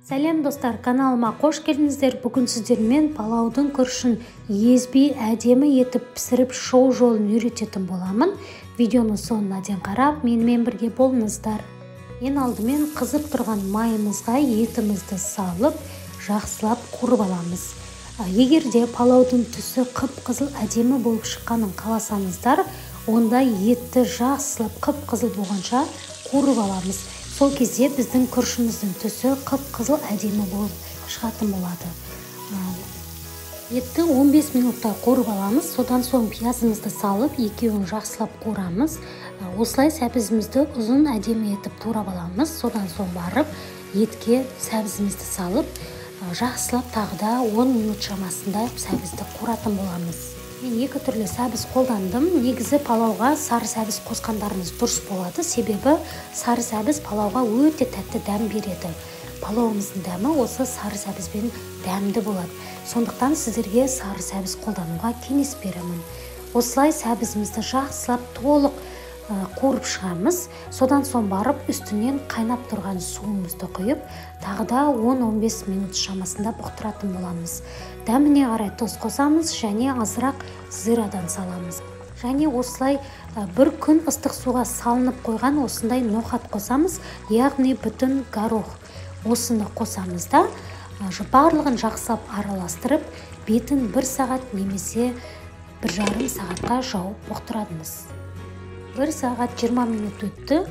Сәлем достар, каналыма қош келдіңіздер. Бүгін сіздермен палаудың күрішін езбей әдемі етіп пісіріп шоу жолын үйрететін боламын. Видеоны соңына дейін қарап, менімен бірге болыңыздар. Ең алдымен қызып тұрған майымызға етімізді салып, жақсылап қуырып аламыз. Егер де палаудың түсі қып-қызыл әдемі болып шыққанын қаласаңыздар, онда етті жақсылап қып-қызыл болғанша қуырып аламыз. Сол кезде біздің күрішіміздің түсі қып-қызыл әдемі болып шығатын болады. Етті 15 минутта қуырып аламыз. Содан соң пиязымызды салып, екеуін жақсылап қуырамыз. Осылай сәбізімізді ұзын әдемі етіп турап аламыз. Содан соң барып, етке сәбізімізді салып, жақсылап тағы да 10 минут шамасында сәбізді қуыратын боламыз. Мен екі түрлі сәбіз қолдандым. Негізі палауға сары сәбіз қосқандарыңыз дұрыс болады. Себебі сары сәбіз палауға өте тәтті дәм береді. Палауымыздың дәмі осы сары сәбізбен дәмді болады. Сондықтан сіздерге сары сәбіз қолдануға кеңес беремін. Осылай сәбізімізді жақсылап толық қуырып шығамыз. Содан соң барып үстінен қайнап тұрған суымызды құйып, тағы да 10-15 минут шамасында бұқтыратын боламыз. Дәміне қарай тұз қосамыз және азырақ зирадан саламыз. Және осылай бір күн ыстық суға салынып қойған осындай ноқат қосамыз, яғни бүтін горох. Осыны қосамыз да барлығын жақсылап араластырып, бетін 1 сағат немесе 1,5 сағатқа жауып бұқтырамыз. 1 сағат 20 минут өтті.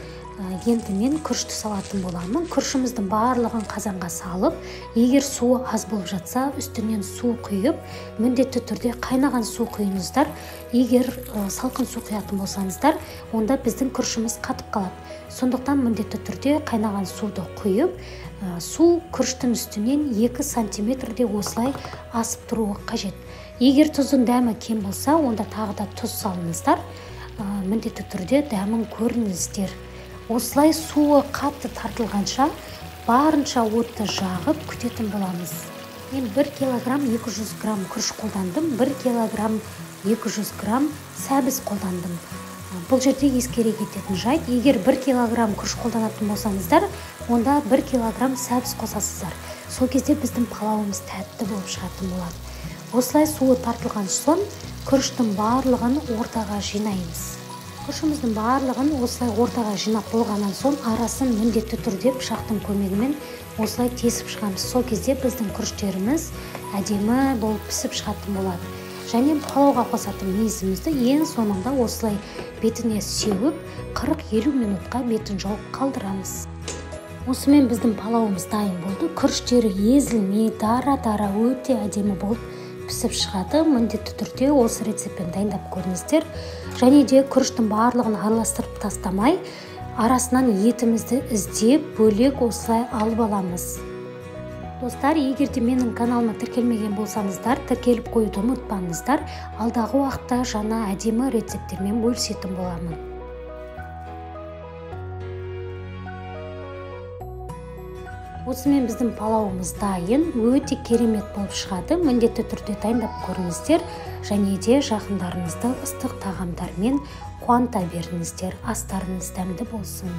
Енді мен күрішті салатын боламын. Күрішіміздің барлығын қазанға салып, егер суы аз болып жатса, үстінен су құйып, міндетті түрде қайнаған су құйыңыздар. Егер салқын су құятын болсаңыздар, онда біздің күрішіміз қатып қалады. Сондықтан міндетті түрде қайнаған суды құйып, су күріштің үстінен 2 сантиметрде осылай асып тұруы қажет. Егер тұздың дәмі кем болса, онда тағы да тұз салыңыздар. Міндетті түрде дәмін көріңіздер. Осылай суы қатты тартылғанша барынша отты жағып күтетін боламыз. Мен 1 килограмм 200 грамм күріш қолдандым, 1 килограмм 200 грамм сәбіз қолдандым. Бұл жерде ескере кететін жайт, егер 1 килограмм күріш қолданатын болсаңыздар, онда 1 килограмм сәбіз қосасыздар. Сол кезде біздің палауымыз тәтті болып шығатын болады. Осылай суы тартылған соң күріштің барлығын ортаға жинаймыз. Күрішіміздің барлығын осылай ортаға жинап болғаннан соң арасын міндетті түрде пышақтың көмегімен осылай тесіп шығамыз. Сол кезде біздің күріштеріміз әдемі болып пісіп шығатын болады. Және палауға қосатын мейізімізді ең соңында осылай бетіне сеуіп 40-50 минутқа бетін жауып қалдырамыз. Осымен біздің палауымыз дайын болды. Күріштері езілмей, дара-дара өте әдемі болып пісіп шығады. Міндетті түрде осы рецептпен дайындап көріңіздер. Және де күріштің барлығын араластырып тастамай, арасынан етімізді іздеп, бөлек осылай алып аламыз. Достар, егер де менің каналыма тіркелмеген болсаңыздар, тіркеліп қоюды ұмытпаңыздар. Алдағы уақытта жаңа әдемі рецепттермен бөлісетін боламын. Осымен біздің палауымыз дайын, өте керемет болып шығады. Міндетті түрде дайындап көріңіздер. Және де жақындарыңызды ыстық тағамдармен қуанта беріңіздер. Астарыңыз дәмді болсын.